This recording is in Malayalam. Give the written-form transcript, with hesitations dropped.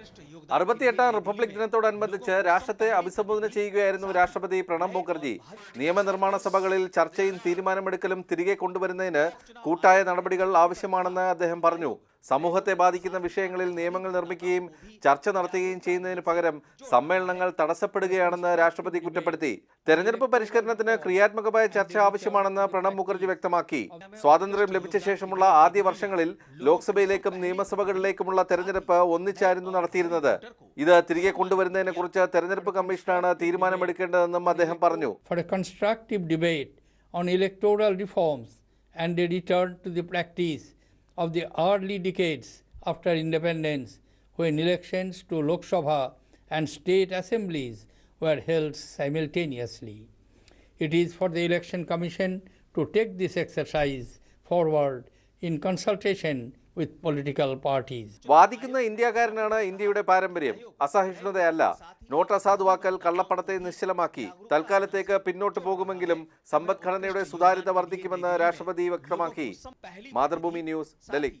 68ാം റിപ്പബ്ലിക് ദിനത്തോടനുബന്ധിച്ച് രാഷ്ട്രത്തെ അഭിസംബോധന ചെയ്യുകയായിരുന്നു രാഷ്ട്രപതി പ്രണബ് മുഖർജി. നിയമനിർമ്മാണ സഭകളിൽ ചർച്ചയും തീരുമാനമെടുക്കലും തിരികെ കൊണ്ടുവരുന്നതിന് കൂട്ടായ നടപടികൾ ആവശ്യമാണെന്ന് അദ്ദേഹം പറഞ്ഞു. സമൂഹത്തെ ബാധിക്കുന്ന വിഷയങ്ങളിൽ നിയമങ്ങൾ നിർമ്മിക്കുകയും ചർച്ച നടത്തുകയും ചെയ്യുന്നതിന് പകരം സമ്മേളനങ്ങൾ തടസ്സപ്പെടുകയാണെന്ന് രാഷ്ട്രപതി കുറ്റപ്പെടുത്തി. തെരഞ്ഞെടുപ്പ് പരിഷ്കരണത്തിന് ക്രിയാത്മകമായ ചർച്ച ആവശ്യമാണെന്ന് പ്രണബ് മുഖർജി വ്യക്തമാക്കി. സ്വാതന്ത്ര്യം ലഭിച്ച ശേഷമുള്ള ആദ്യ വർഷങ്ങളിൽ ലോക്സഭയിലേക്കും നിയമസഭകളിലേക്കുമുള്ള തെരഞ്ഞെടുപ്പ് ഒന്നിച്ചായിരുന്നു നടത്തിയിരുന്നത്. ഇത് തിരികെ കൊണ്ടുവരുന്നതിനെ കുറിച്ച് തെരഞ്ഞെടുപ്പ് കമ്മീഷനാണ് തീരുമാനമെടുക്കേണ്ടതെന്നും അദ്ദേഹം പറഞ്ഞു. For a constructive debate on electoral reforms and a return to the practice of the early decades after independence, when elections to Lok Sabha and state assemblies were held simultaneously. It is for the Election Commission to take this exercise forward in consultation with political parties. വാദിക്കുന്ന ഇന്ത്യക്കാരനാണ് ഇന്ത്യയുടെ പാരമ്പര്യം, അസഹിഷ്ണുതയല്ല. നോട്ട് അസാധുവാക്കൽ കള്ളപ്പണത്തെ നിശ്ചലമാക്കി. തൽക്കാലത്തേക്ക് പിന്നോട്ട് പോകുമെങ്കിലും സമ്പദ്ഘടനയുടെ സുതാര്യത വർദ്ധിക്കുമെന്ന് രാഷ്ട്രപതി വ്യക്തമാക്കി. മാതൃഭൂമി ന്യൂസ്, ഡൽഹി.